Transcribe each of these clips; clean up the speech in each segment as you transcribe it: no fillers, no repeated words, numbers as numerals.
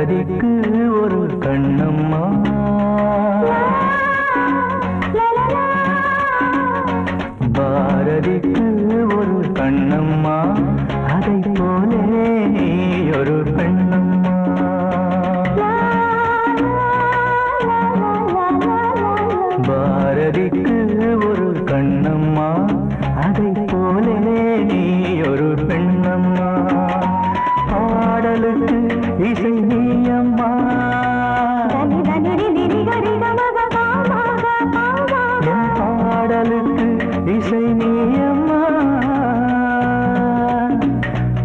பாரதிக்கு ஒரு கண்ணம்மா, பாரதிக்கு ஒரு கண்ணம்மா, அதை போலே நீ ஒரு பெண்ணம்மா. பாரதிக்கு ஒரு கண்ணம்மா, அதை போலே நீ ஒரு பெண்ணம்மா. பாடலுக்கு இசை நீயம்மா, என் பாடலுக்கு இசை நீயம்மா.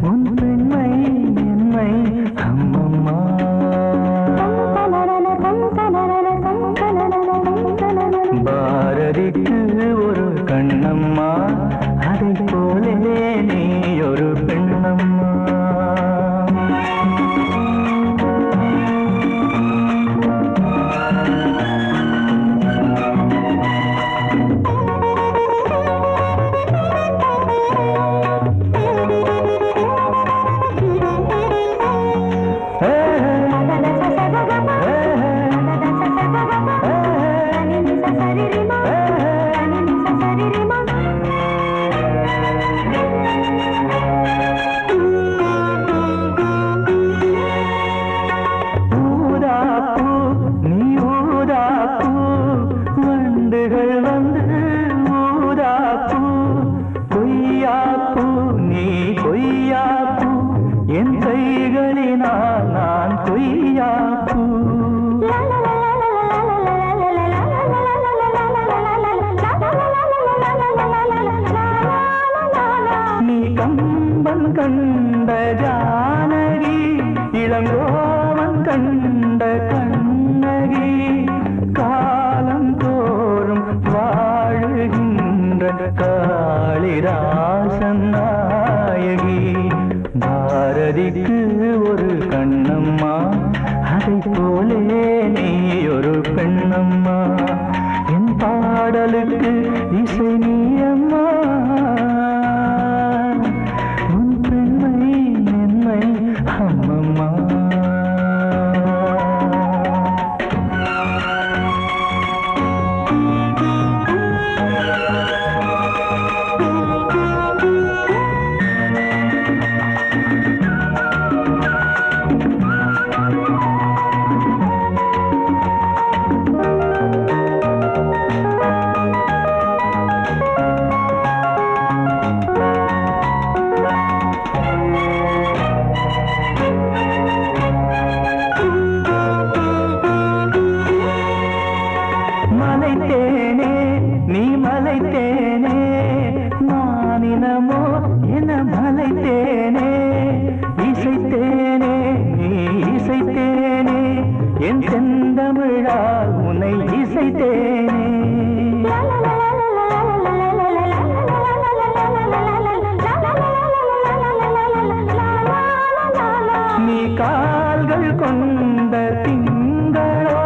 உன் பெண்மை என்னை அம்மம்மா. பாரதிக்கு ஒரு கண்ணம்மா, அதை போலே நீ ஒரு பெண்ணம்மா. என் கைகளினால் நான் கொய்யாப்பூ. நீ கம்பன் கண்ட ஜானகி, இளங்கோவன் கண்ட கண்ணகி, காலம் தோறும் வாழுகின்ற காளிதாசன் நாயகி. பாரதிக்கு ஒரு கண்ணம்மா, அதை போலே நீ ஒரு பெண்ணம்மா. என் பாடலுக்கு இசை நீயம்மா, உன் பெண்மை என்னை அம்மம்மா. மலைத்தேனே நீ மலைத்தேனே, நானினமோ என மலைத்தேனே. இசைத்தேனே நீ இசைத்தேனே, என் செந்தமிழால் உன்னை இசைத்தேனே. நீ கால்கள் கொண்ட திங்களோ,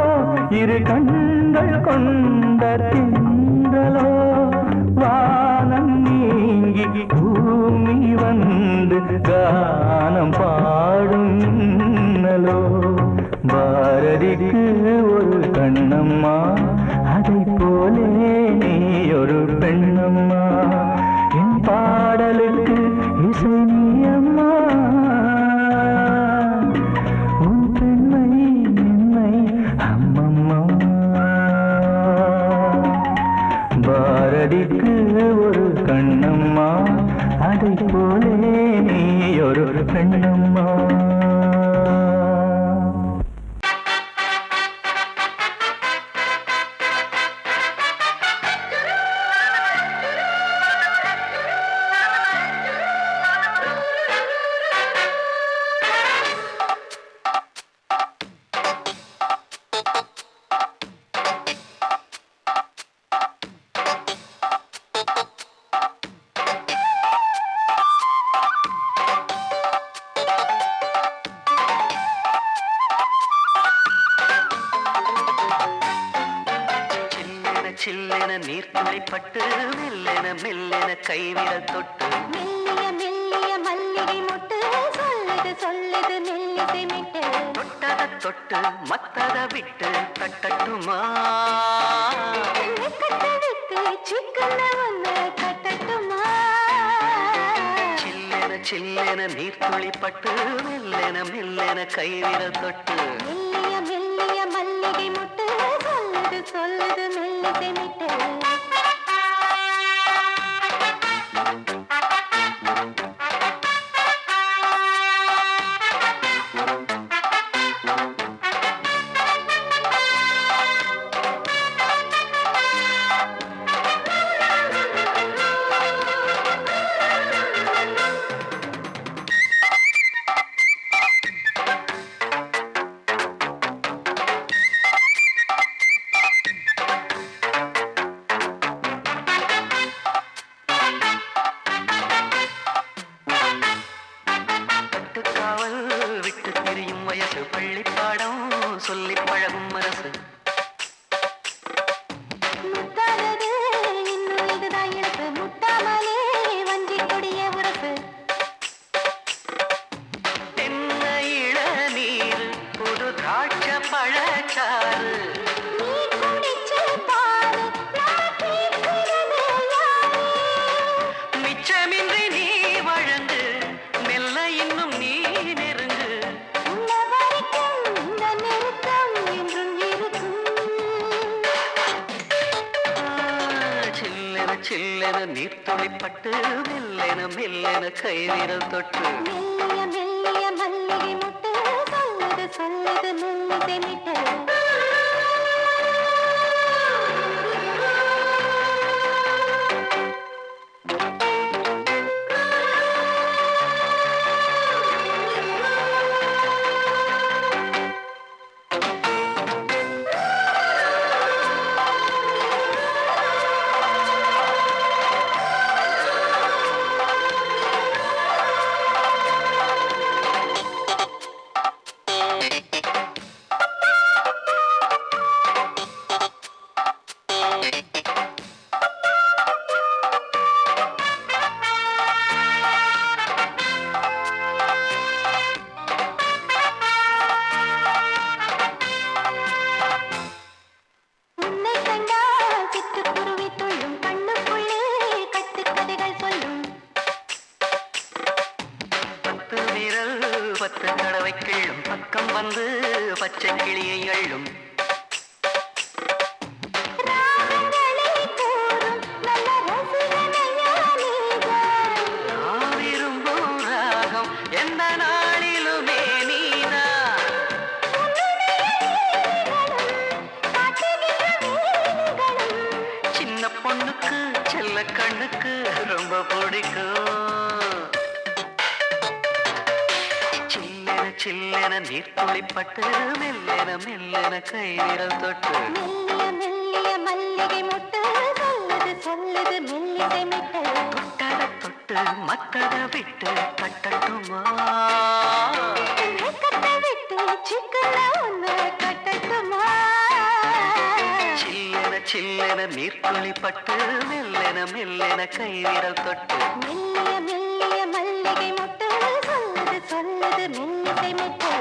இரு கண்கள் கொண்ட திங்களோ, வானம் நீங்கி பூமி வந்து கானம் பாடும் இன்னலோ. பாரதிக்கு ஒரு கண்ணம்மா, அதை போலே நீ ஒரு பெண்ணம்மா. என் பாடலுக்கு இசை நீயம்மா, உன் பெண்மை என்னை அம்மம்மா. பாரதிக்கு ஒரு கண்ணம்மா, அதை போலே நீ ஒரு பெண்ணம்மா. சில்லென நீர்த்துளிப்பட்டு மெல்லென மெல்லென கைவிரல் தொட்டு மெல்லிய மெல்லிய மல்லிகை மொட்டு சொல்லுது சொல்லுது மெல்லிசை மிட்டு தொட்டத தொட்டு மத்தத விட்டு தட்டட்டுமா வெக்கத்தை விட்டு சிக்கன ஒண்ணு கட்டட்டுமா சில்லென சில்லென நீர்த்துளி பட்டு மெல்லென மெல்லென கைவிரல் தொட்டு மெல்லிய மெல்லிய மல்லிகை முட்டு சொல்லுது சொல்லுது மெல்லிசை மிட்டு காவல் விட்டு திரியும் வயசு பள்ளிப்பாடம் சொல்லி பழகும் மனசு முத்தாதது இன்னும் இதுதான் இழப்பு முட்டாமலே வஞ்சி கொடிய உறப்பு தென்ன இளநீர் புது திராட்ச பழச்சாறு நீ குடிச்சு பாரு நான் கேட்கிறது யாரு மிச்சமின்றி நீ வழங்கு மெல்ல இன்னும் நீ நெருங்கு உள்ள வரைக்கும் இந்த நெருக்கம் என்றும் இருக்கும் சில்லென சில்லென நீர்த்துளி பட்டு மெல்லென மெல்லென கைவிரல் தொட்டு மெல்லிய மெல்லிய மல்லிகை முட்டு சொல்லுது சொல்லுது மெல்லிசை மிட்டு உன்னை கண்டால் சிட்டுக்குருவி துள்ளும் கண்ணுக்குள்ளே கட்டுக்கதைகள் சொல்லும் பத்து விரல் பத்து தடவை கிள்ளும் பக்கம் வந்து பச்சை கிளியை அள்ளும் ராகங்களை கூறும் நல்ல ரசிகனையா நீதான் நான் விரும்பும் ராகம் எந்த நாளிலுமே நீதான் சின்ன பொண்ணுக்கு செல்ல கண்ணுக்கு ரொம்ப பிடிக்கும் சில்லென சில்லென நீர்த்துளி பட்டு மெல்லென மெல்லென கைவிரல் தொட்டு மெல்லிய மெல்லிய மல்லிகை முட்டு சொல்லுது சொல்லுது மெல்லிசை மிட்டு தொட்டத தொட்டு மத்தத விட்டு தட்டட்டுமா வெக்கத்தை விட்டு சிக்கன ஒண்ணு கட்டட்டுமா சில்லென சில்லென நீர்த்துளி பட்டு மெல்லென மெல்லென கைவிரல் தொட்டு மெல்லிய மெல்லிய மல்லிகை முட்டு சொல்லுது சொல்லுது மெல்லிசை மிட்டு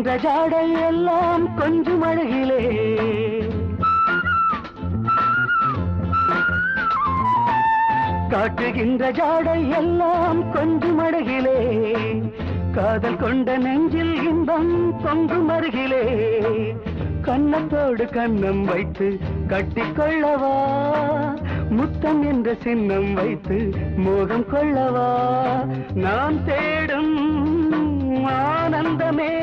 காட்டுகின்ற ஜாடை எல்லாம் கொஞ்சம் அழகிலே காட்டுகின்ற ஜாடை எல்லாம் கொஞ்சம் அழகிலே காதல் கொண்ட நெஞ்சில் இன்பம் பொங்கும் அருகிலே கன்னத்தோடு கன்னம் வைத்து கட்டிக்கொள்ளவா முத்தம் என்ற சின்னம் வைத்து மோகம் கொள்ளவா நான் தேடும் ஆனந்தமே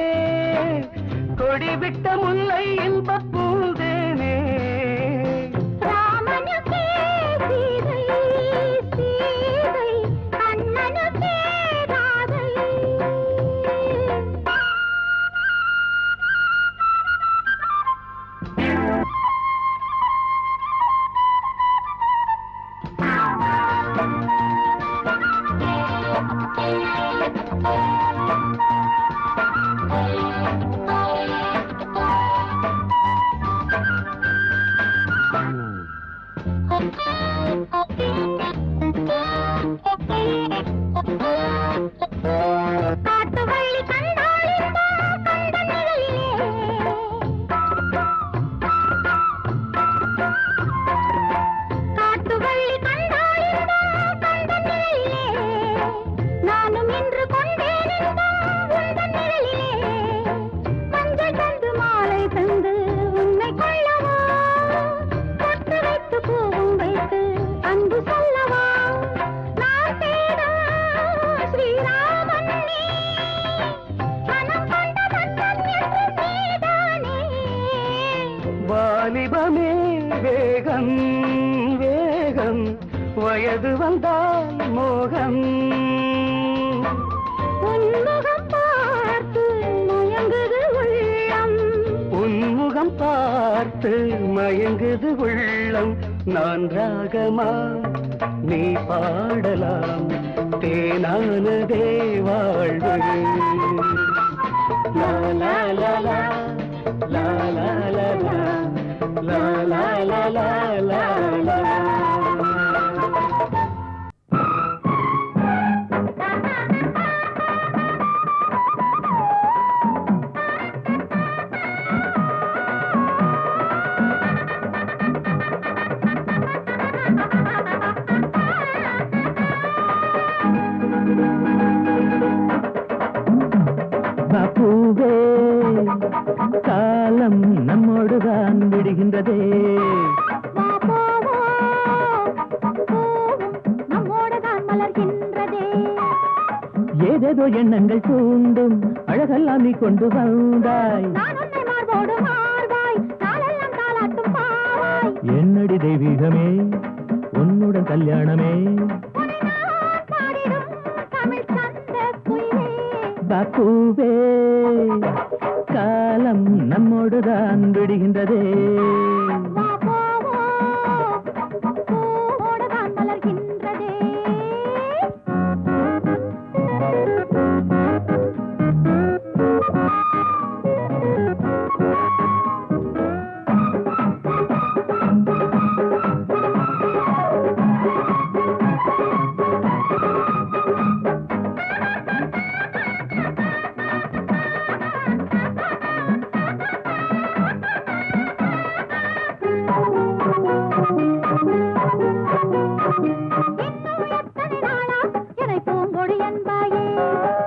கொடிவிட்ட முல்லை இன்பப் பூந்தேனே ராமனுக்கே சீதை சீதை கண்ணனுக்கே ராதை காட்டுவள்ளி கண்டாளிந்தா கண்ட நிழலிலே காட்டுவள்ளி கண்டாளிந்தா கண்ட நிழலிலே நானும் இன்று கொண்டேனிந்தா உந்தன் நிழலிலே மஞ்சள் தந்து மாலை தந்து உன்னை கொள்ளவா பொட்டு வைத்து பூவும் வைத்து அன்பு சொல்லவா நான் தேடும் ஸ்ரீராமன் நீ மனம் கொண்ட மன்னன் என்று நீதானே வாலிபமே வேகம் வேகம் வயது வந்தால் மோகம் உன்முகம் பார்த்து மயங்குது உள்ளம் உன்முகம் பார்த்து மயங்குது உள்ளம் நான் ராகமா நீ பாடலாம் தேனானதே வாழ்வு லா லா லா லா லா லா லா லா லா லா லா லா லா பூவே காலம் நம்மோடுதான் விடுகின்றதே வா போவோம் போவோம் நம்மோடுதான் மலர்கின்றதே ஏதேதோ எண்ணங்கள் தூண்டும் அழகெல்லாம் நீ கொண்டு வந்தாய் நான் உன்னை மார்போடு மார்பாய் நாளெல்லாம் தாலாட்டும் பாவாய் என்னடி தெய்வீகமே உன்னுடன் கல்யாணமே உன்னை நான் பாடிடும் தமிழ் சந்த குயிலே பூவே காலம் நம்மோடுதான் விடுகின்றதே வா போவோம் பூவோடுதான் மலர்கின்றதே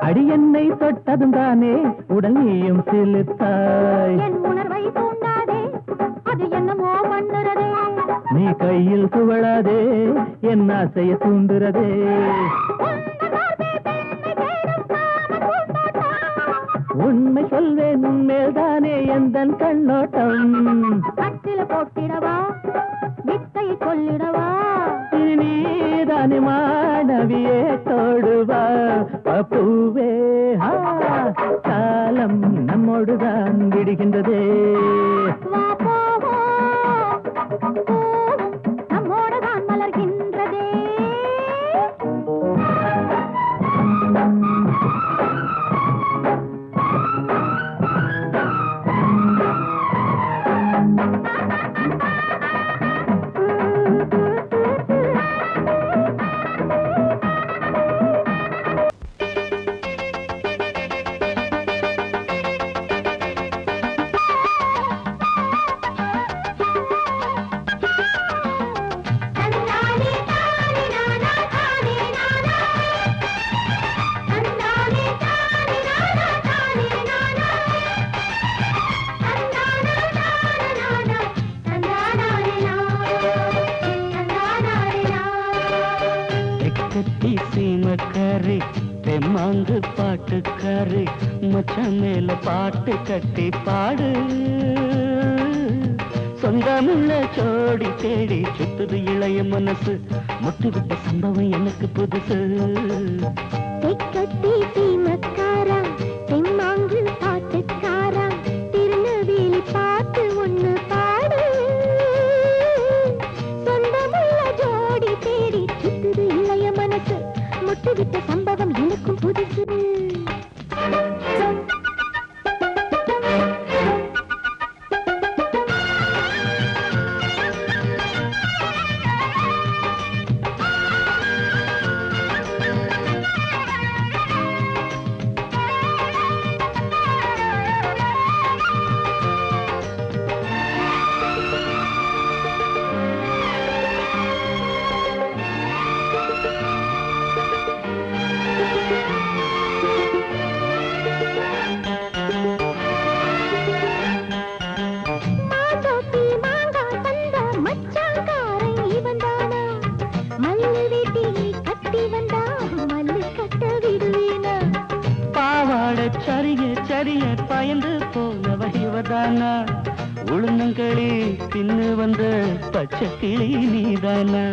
அடி என்னை தொட்டதும் தானே உடல் நீயும் சிலுத்தாய் என் உணர்வை தூண்டாதே அது என்னமோ பண்ணுறதே நீ கையில் துவளாதே என் ஆசைய தூண்டுறதே உண்மை சொல்வேன் உண்மைதானே எந்தன் கண்ணோட்டம் கட்டில போட்டிடவா வித்தை சொல்லிடவா நீதானே மாணவியே தோடுவா பூவே காலம் நம்மோடுதான் விடுகின்றதே வா போவோம் போவோம் நம்மோடுதான் மலர்கின்றதே சீமக்காரி தெம்மாங்கு பாட்டுக்காரி மச்சான் மேல பாட்டு கட்டி பாடு சொந்தமுள்ள ஜோடி தேடி சுத்துது இளைய மனசு முட்டு விட்ட சம்பவம் எனக்கு புதுசு தெக்கத்தி சீமக்காரா தெம்மாங்கு பாட்டுக்காரா திருநெல்வேலி பாட்டு ஒண்ணு பாடு சொந்தமுள்ள ஜோடி தேடி சுத்துது இளைய மனசு முட்டு விட்ட சம்பவம் எனக்கும் புதுசு சரிய பயந்து போனவ இவதானா உளுந்தங்களி தின்னு வந்த பச்சை கிளி நீதானா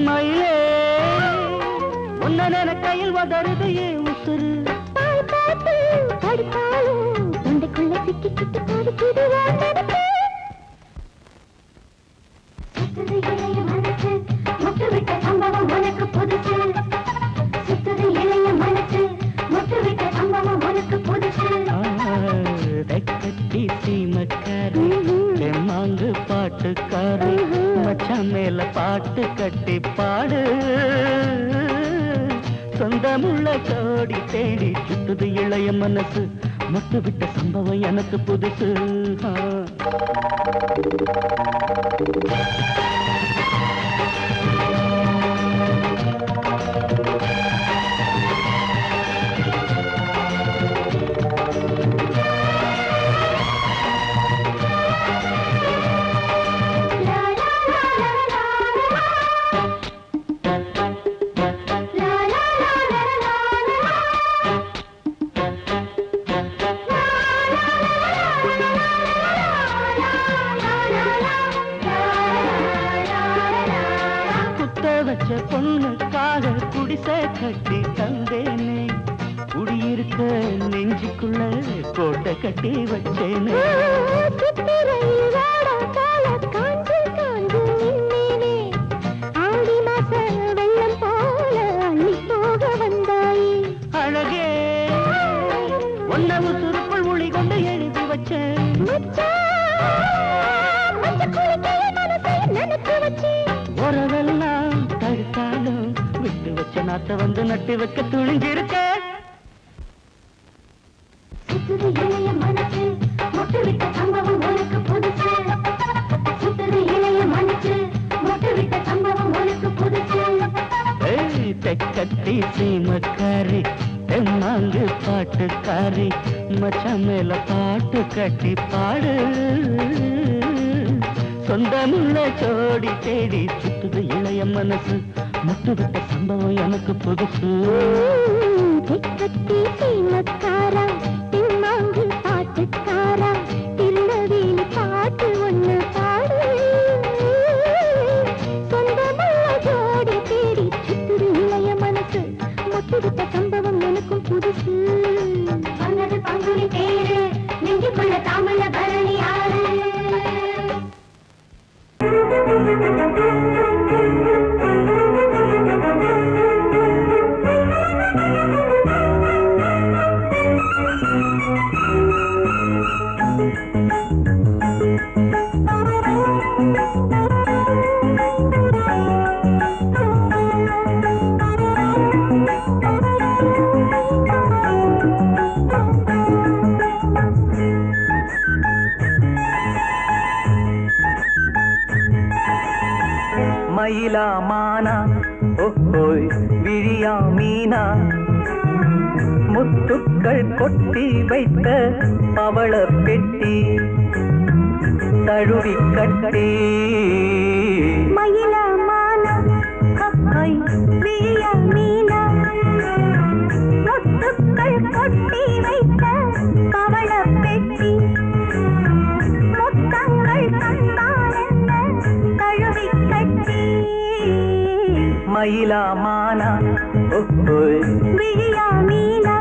மயிலே உன்ன கையில் வதருது ஏன் உசுறு தொண்டைக்குள்ள சிக்கி கிட்டு பாடுக்குது தெம்மாங்கு பாட்டுக்காரி மச்சான் மேல பாட்டு கட்டி பாடு சொந்தமுள்ள ஜோடி தேடி சுத்துது இளைய மனசு முட்டு விட்ட சம்பவம் எனக்கு புதுசு பொண்ணுக்காக குடிசை கட்டி தந்தேனே குடியிருக்க நெஞ்சுக்குள்ள கோட்டை கட்டி வச்சேனே அழகே ஒன்னவு சுருக்குள் மொழி கொண்டு எழுதி வச்சேன் உறவெல்லாம் தடுத்தாலும் விட்டு வச்ச நாட்டை வந்து நட்டு வைக்க துணிஞ்சிருக்க தெக்கத்தி சீமக்காரி தெம்மாங்கு பாட்டுக்காரி மச்சான் மேல பாட்டு கட்டி பாடு சொந்தமுள்ள ஜோடி தேடி சுத்துது இளைய மனசு முட்டு விட்ட சம்பவம் எனக்கு புதுசு தெக்கத்தி சீமக்காரா தெம்மாங்கு பாட்டுக்காரா திருநெல்வேலி பாட்டு ஒண்ணு பாடு சொந்தமுள்ள ஜோடி தேடி சுத்துது இளைய மனசு முட்டு விட்ட சம்பவம் எனக்கும் புதுசு வந்தது பங்குனி தேரு நெஞ்சுக்குள்ள தாமல பரணி ஆறு மயிலா மானா ஓஹோய் விழியா மீனா முத்துக்கள் கொட்டி வைத்த பவள பெட்டி தழுவி கட்டி மயில மானா விழிய மீனா முத்துக்கள் கொட்டி வைத்த பவள பெட்டி முத்தங்கள் தந்தால் என்ன தழுவி கட்டி மயிலா மானா விழியா மீனா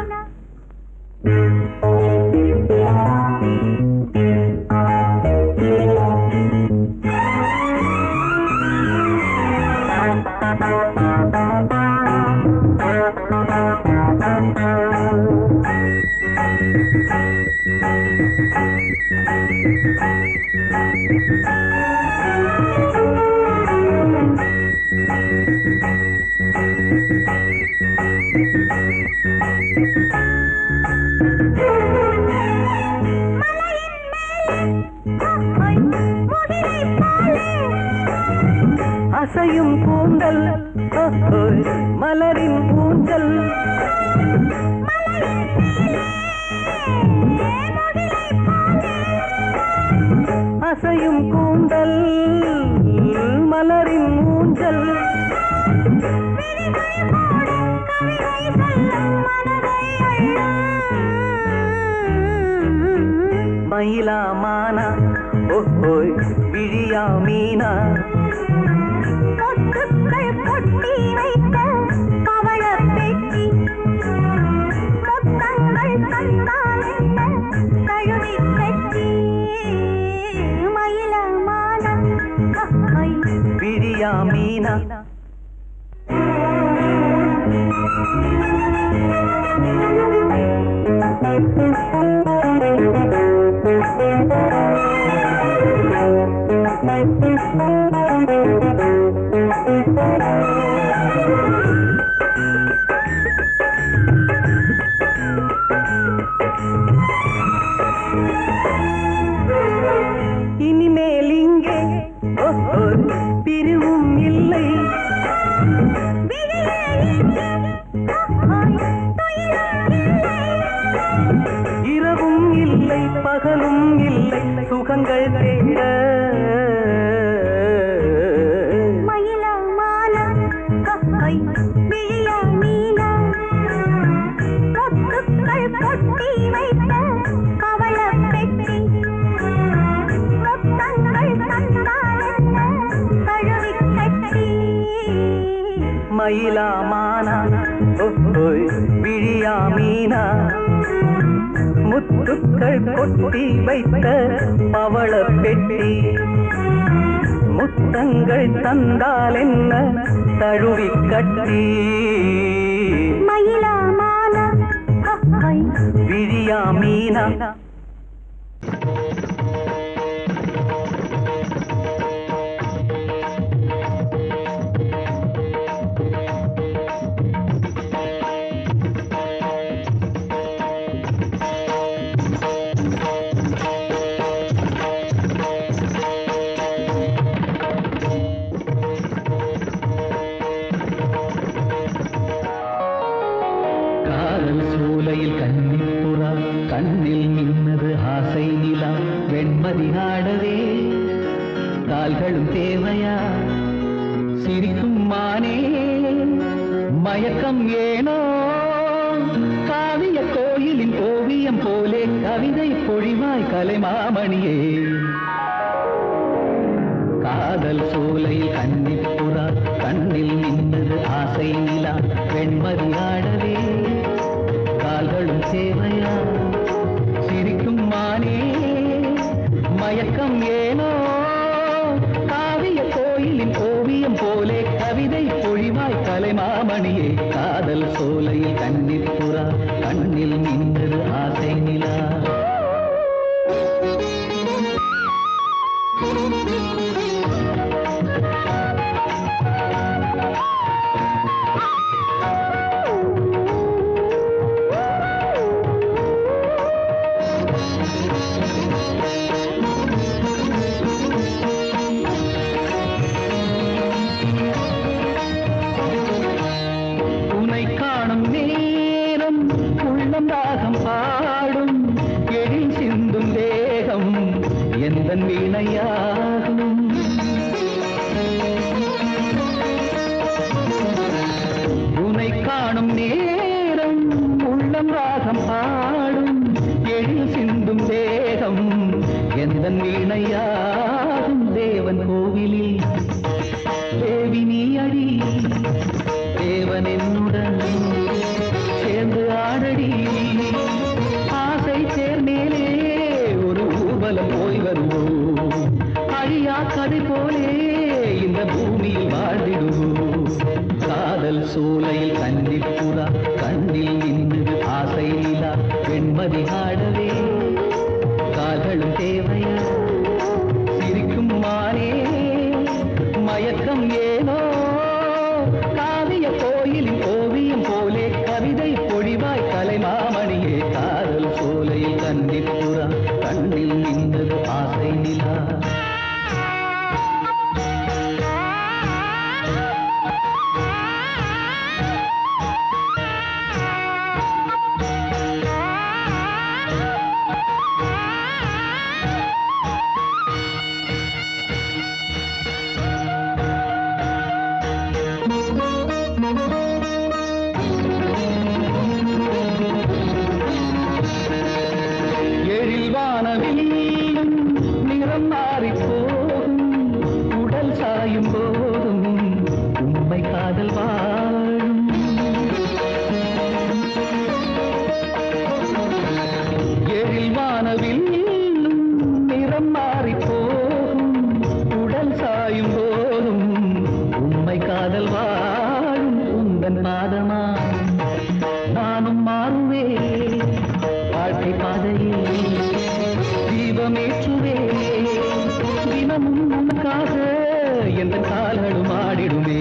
அசையும் கூந்தல் மலரின் ஊஞ்சல் அசையும் கூந்தல் மலரின் ஊஞ்சல் மயிலா மானா விழியா மீனா முத்துக்கள் கொட்டி வைத்த பவள பெட்டி முத்தங்கள் தந்தால் என்ன தழுவி கட்டி மயில மானா விழியா மீனா இனிமேல் இங்கே பிரிவும் இல்லை இரவும் இல்லை பகலும் இல்லை சுகங்கள் தேட மயில மானா விழியா மீனா முத்துக்கள் கொட்டி வைத்த பவள பெட்டி முத்தங்கள் தந்தால் என்ன தழுவி கட்டி மயிலா மானா விழியா மீனா முத்துக்கள் கொட்டி வைத்த பவள பெட்டி முத்தங்கள் தந்தால் என்ன தழுவி கட்டி மயில மானா விழியா மீனா காதல் சூலையில் கன்னிப்புறா கண்ணில் மின்னது ஆசை நிலா வெண்மதி ஆடவே கால்களும் தேவையா சிரிக்கும் மானே மயக்கம் ஏனோ காவிய கோயிலின் ஓவியம் போலே கவிதை பொழிவாய் கலைமாமணியே காதல் சோலையில் கன்னிப்புறா கண்ணில் மின்னது ஆசை நிலா வெண்மதி ஆடவே கால்களும் சேவையா சிரிக்கும் மானே மயக்கம் ஏனோ காவிய கோயிலின் ஓவியம் போலே கவிதை பொழிவாய் கலைமாமணியே காதல் சோலையில் கன்னிப்புறா கண்ணில் மின்னது ஆசை நிலா எந்தன் வீணையாகும். உனை காணும் நேரம் உள்ளம் ராகம் பாடும் எழில் சிந்தும் தேகம் எந்தன் வீணையாகும். தேவன் கோவிலில் தேவி நீ அடி தேவன் என்னுடன் சேர்ந்து ஆடடி. ஆசை சேர்மேலே ஒரு ஊர்வலம் போய் வருவோம். அழியா கதை போலே இந்த பூமியில் வாழ்ந்திடுவோம். காதல் சோலையில் கன்னிப்புறா கண்ணில் நின்று ஆசை நிலா வெண்மதி ஆடவே கால்களும் தேவையா சிரிக்கும் மானே மயக்கம் ஏனோ காவிய கோயிலின் ஓவியம் போலே கவிதை பொழிவாய் கலைமாமணியே. காதல் சோலையில் கன்னிப்புறா கண்ணில் நின்றது ஆசை நிலா. நிறம் மாறி போகும் உடல் சாயும் போதும் உண்மை காதல் வாழும். எழில் வானவில் நிறம் மாறி போகும் உடல் சாயும் போதும் உண்மை காதல் வாழும். உந்தன் பாதமா நானும் மாறுவேன் வாழ்க்கை பாதையில் தீபமேற்றுவே தினமும் உனக்காக எந்த கால்களும் ஆடிடுமே.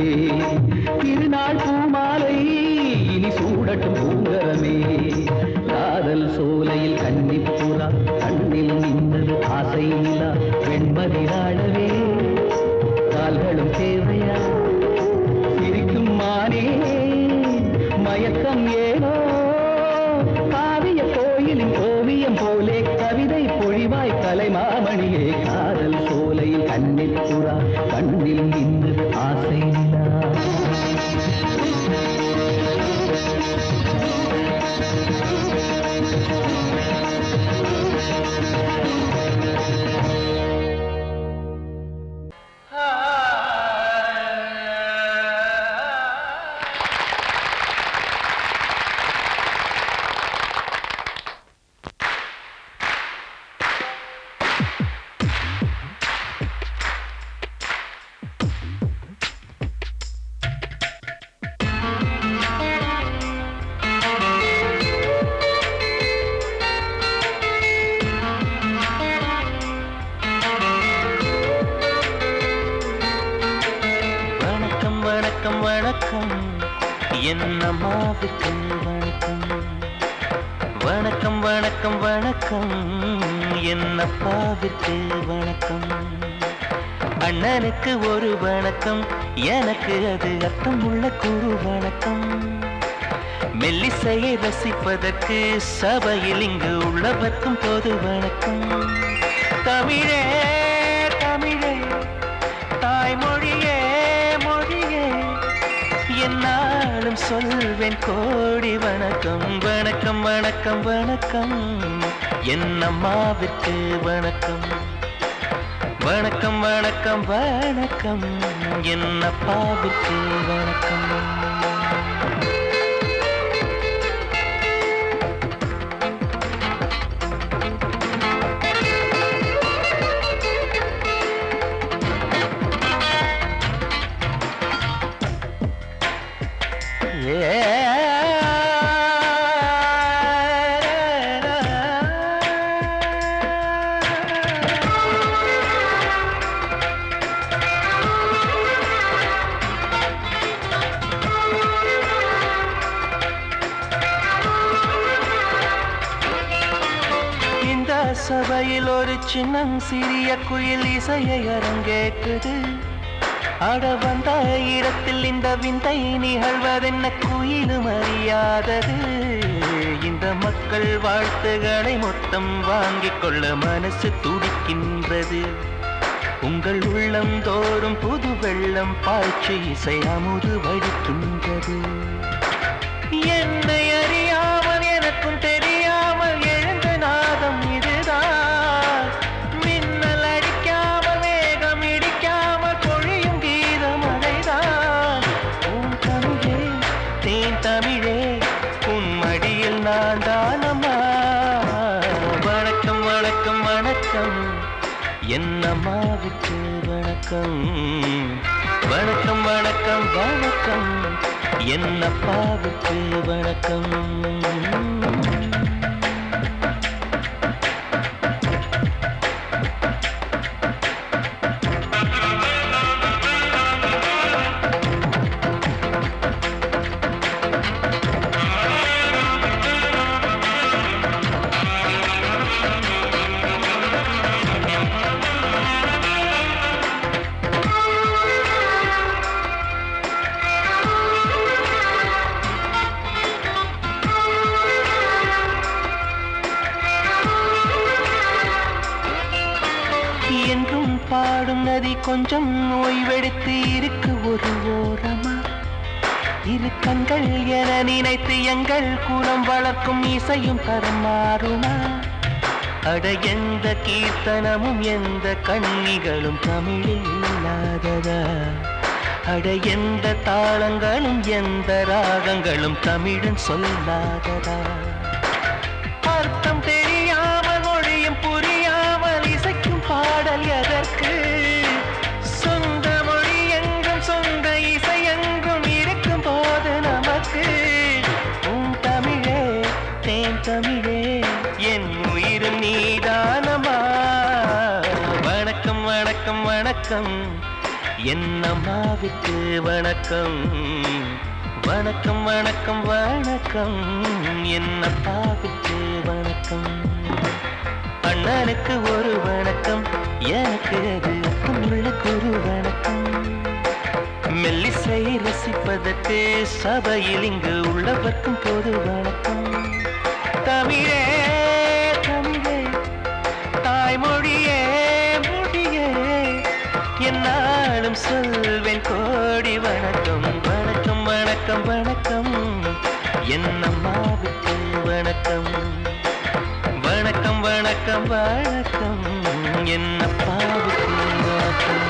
திருநாள் பூமாலை இனி சூடட்டும் பூங்கரமே. காதல் சோலையில் கன்னிப்புறா கண்ணில் நின்றது ஆசை நிலா வெண்மதி ஆடவே கால்களும் தேவையா சிரிக்கும் மானே மயக்கம் ஏனோ காவிய கோயிலின் ஓவியம் போலே கவிதை பொழிவாய் கலைமாமணியே. காதல் சோலையில் கன்னிப்புறா கண்ணில் நின்று ஆசை நிலா. என்னம்மாவுக்கு வணக்கம். வணக்கம் வணக்கம் வணக்கம் என்னப்பாவிற்கு வணக்கம். அண்ணனுக்கு ஒரு வணக்கம் எனக்கு அது அர்த்தம் உள்ள குரு வணக்கம். மெல்லிசையை ரசிப்பதற்கு சபையில் இங்கு உள்ளவர்க்கும் பொது வணக்கம். தமிழே தமிழே தாய்மொழியே மொழியே என்னாலும் சொல்வேன் கோடி வணக்கம். வணக்கம் வணக்கம் வணக்கம் என்னம்மாவிற்கு வணக்கம். வணக்கம் வணக்கம் வணக்கம் என்னப்பாவிற்கு வணக்கம். சபையில் ஒரு சின்னம் சிறிய குயில் இசையை அரங்கேற்றது. அட வந்த இடத்தில் இந்த விந்தை நிகழ்வதென்ன குயிலும் அறியாதது. இந்த மக்கள் வாழ்த்துகளை மொத்தம் வாங்கிக் கொள்ள மனசு துடிக்கின்றது. உங்கள் உள்ளம் தோறும் புது வெள்ளம் பாய்ச்சி இசை அமுது வடிக்கின்றது. என்னை அறியாமல் எனக்கும் தெரியாமல் எழுந்த நாதம் இதுதான். மின்னல் அடிக்காமல் வேகம் இடிக்காமல் பொழியும் கீதம் அதைதான். உன் தமிழே தேன் தமிழே உன் மடியில் நான் தானம்மா. வணக்கம் வணக்கம் வணக்கம் என்னம்மாவுக்கு வணக்கம். வணக்கம் வணக்கம் வணக்கம் என்னப்பாவுக்கு வணக்கம். என்றும் பாடும் நதி கொஞ்சம் ஓய்வெடுத்து இருக்கு ஒரு ஓரமா. இரு கண்கள் என நினைத்து எங்கள் குலம் வளர்க்கும் இசையும் தரம் மாறுமா. அட எந்த கீர்த்தனமும் எந்த கண்ணிகளும் தமிழில் இல்லாததா. அட எந்த தாளங்களும் எந்த ராகங்களும் தமிழன் சொல்லாததா. அர்த்தம் தெரியாமல் மொழியும் புரியாமல் இசைக்கும் பாடல் எதற்கு. சொந்த மொழி எங்கும் சொந்த இசை எங்கும் இருக்கும் போது நமக்கு. உன் தமிழே தேன் தமிழே என் உயிரும் நீதானமா. வணக்கம் வணக்கம் வணக்கம் என்னம்மாவுக்கு வணக்கம். வணக்கம் வணக்கம் வணக்கம் என்னப்பாவுக்கு வணக்கம். அண்ணனுக்கு ஒரு வணக்கம் எனக்கு அது உங்களுக்கு ஒரு வணக்கம். மெல்லிசை ரசிப்பதற்கு சபையில் இங்கு உள்ளவர்க்கும் பொது வணக்கம். தமிழே தமிழே தாய்மொழியே மொழியே என்னாலும் சொல்வேன் கோடி வணக்கம். வணக்கம் வணக்கம் வணக்கம் என்னம்மாவுக்கு வணக்கம். வணக்கம் வணக்கம் வணக்கம் என்னப்பாவுக்கு வணக்கம்.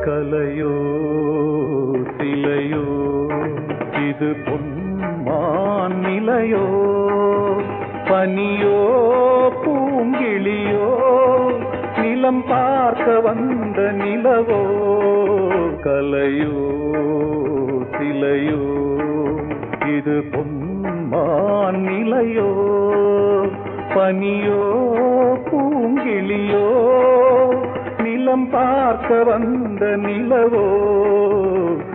கலையோ சிலையோ இது பொன்மான் நிலையோ பனியோ பூங்கிளியோ நிலம் பார்க்க வந்த நிலவோ. கலையோ சிலையோ இது பொன்மான் நிலையோ பனியோ பூங்கிளியோ நிலம் பார்க்க வந்த நிலவோ.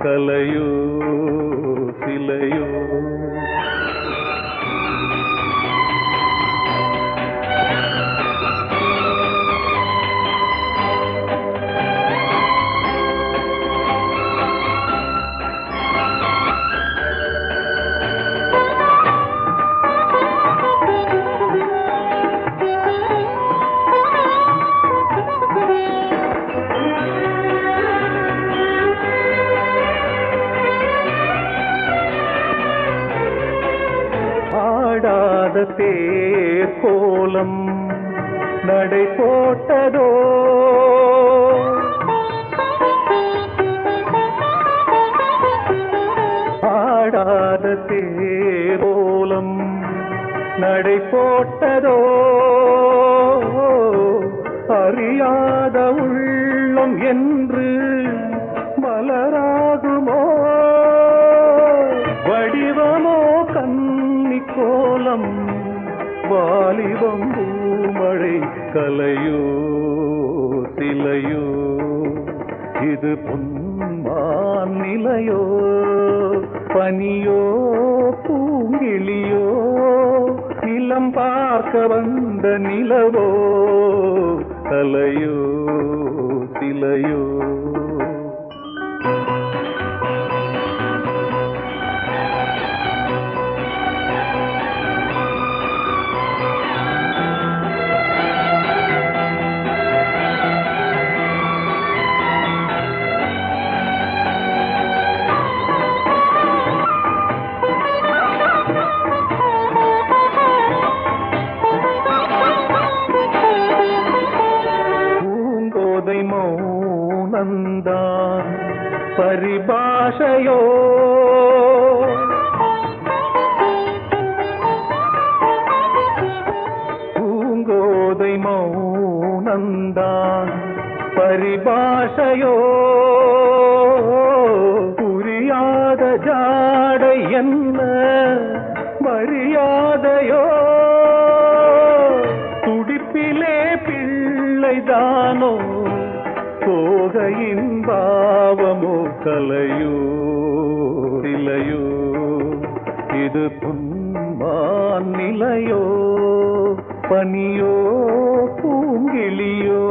கலையோ சிலையோ தேர் கோலம் நடை போட்டதோ. ஆடாத தேர் கோலம் நடை போட்டதோ. அறியாத உள்ளம் என்று மலராகுமோ வடிவமோ கன்னி கோலம் வாலிபம் பூமழை கலையோ சிலையோ இது பொன்மான் நிலையோ பனியோ பூங்கிளியோ நிலம் பார்க்க வந்த நிலவோ கலையோ சிலையோ மௌனந்தான் பரிபாஷையோ பூங்கோதை மௌனந்தான் பரிபாஷையோ புரியாத ஜாடை என்ன மரியாதையோ துடிப்பிலே பிள்ளைதானோ சோகையின் பாவமோ கலையோ சிலையோ இது பொன்மான் நிலையோ பனியோ பூங்கிளியோ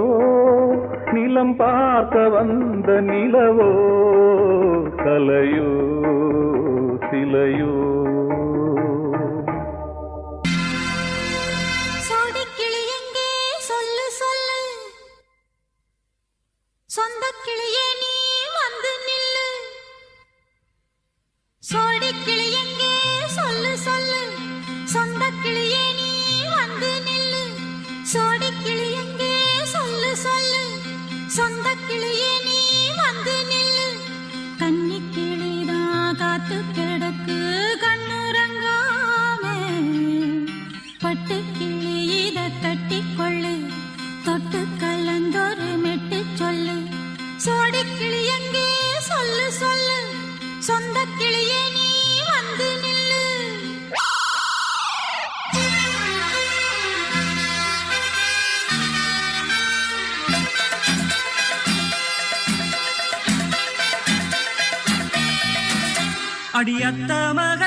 நிலம் பார்க்க வந்த நிலவோ கலையோ சிலையோ சொந்த கிளியே நீ வந்து நில்லு சோடி கிளி எங்கே சொல்லு சொல்லு சொந்த கிளியே நீ வந்து நில்லு சோடி கிளி எங்கே சொல்லு சொல்லு சொந்த கிளியே நீ வந்து நில்லு கன்னி கிளிதான் காத்து கிடக்கு கண்ணுறங்காமே பட்டு கிளி இத கட்டிக்கொள்ளு தொட்டு கலந்தொரு மெட்டு சொல்லு சோடி கிளி எங்கே சொல்லு சொல்லு சொந்த கிளியே நீ வந்து நில்லு அடியத்த மக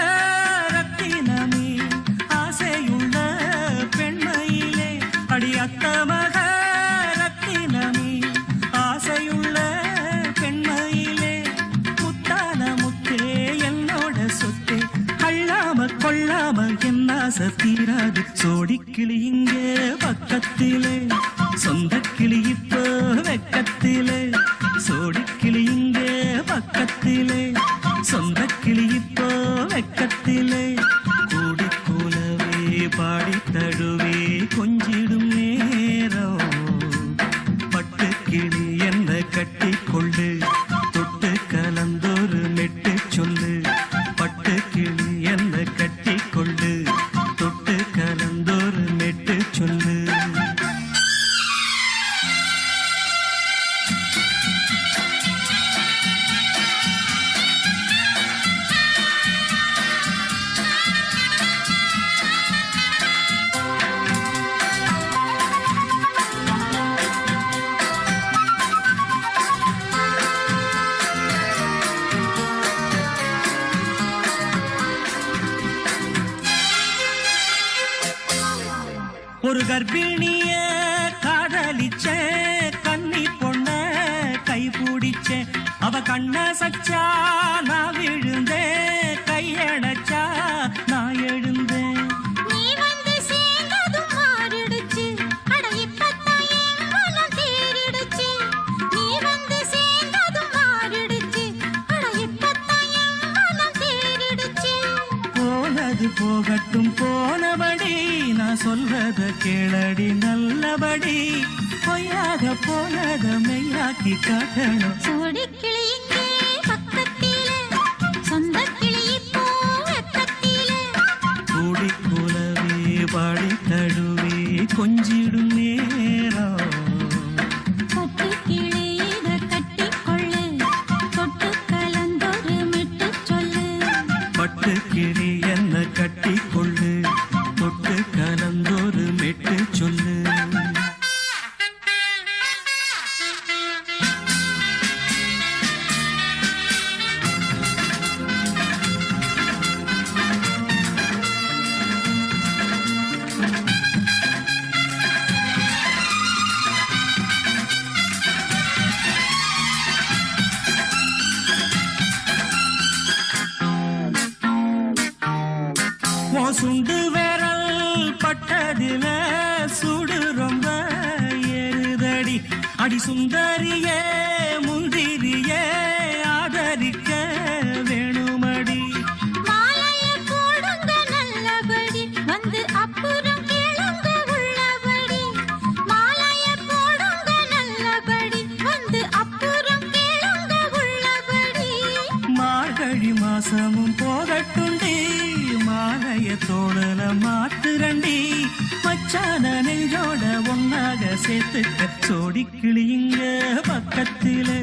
ரத்தினமே ஆசையுள்ள பெண்மையிலே அடியத்த மக ரத்தினமே ஆசையுள்ள பெண்மையிலே முத்தான முத்தே என்னோட சொத்தே அள்ளாம கொள்ளாம என்ன தீராது சோடி கிளி இங்கே பக்கத்திலே சொந்த கிளி இப்போ வெக்கத்திலே சோடி கிளி இங்கே பக்கத்திலே சொந்த கிளி இப்போ வெக்கத்திலே கூடி கூலவே பாடி தழுவே கொஞ்சிடும் நேரம் பட்டு கிளி என்ன கட்டி கொள்ளு தொட்டு கலந்தொரு மெட்டு சொல்லு பட்டு கிளி என்ன கட்டி கொள்ளு தொட்டு கலந்தொரு மெட்டு சொல்லு ஒரு கர்ப்பிணிய காதலிச்ச கண்ணி பொண்ண கை பிடிச்ச அவ கண்ண சச்சா நான் விழுந்தேன் கையடைச்சா நான் எழுந்தேன் நீ வந்து சேர்ந்ததும் மாறிடுச்சு அட இப்பத்தான் என் மனம் தேறிடுச்சு நீ வந்து சேர்ந்ததும் மாறிடுச்சு அட இப்பத்தான் என் மனம் தேறிடுச்சு போனது போகட்டும் போனபடி நான் சொல்றத கேளடி நல்லபடி பொய்யாக போனத மெய்யாக்கி காட்டணும் சோடி கிளி இங்கே பக்கத்திலே சொந்த கிளி இப்போ வெக்கத்திலே கூடி கூலவே பாடி தழுவே கொஞ்சிடும் நேரம் அடி சுந்தரியே முந்திரியே ஆதரிக்க வேணுமடி. மாலைய போடுங்க நல்லபடி வந்து அப்புறம் கேளுங்க உள்ளபடி. மாலைய போடுங்க நல்லபடி வந்து அப்புறம் கேளுங்க உள்ளபடி. மார்கழி மாசமும் போகட்டுண்டி மாலைய தோடல மாத்துரண்டி. மச்சான நெஞ்சோட ஒன்னாக சேர்த்துக்க சோடி கிளியுங்க பக்கத்திலே.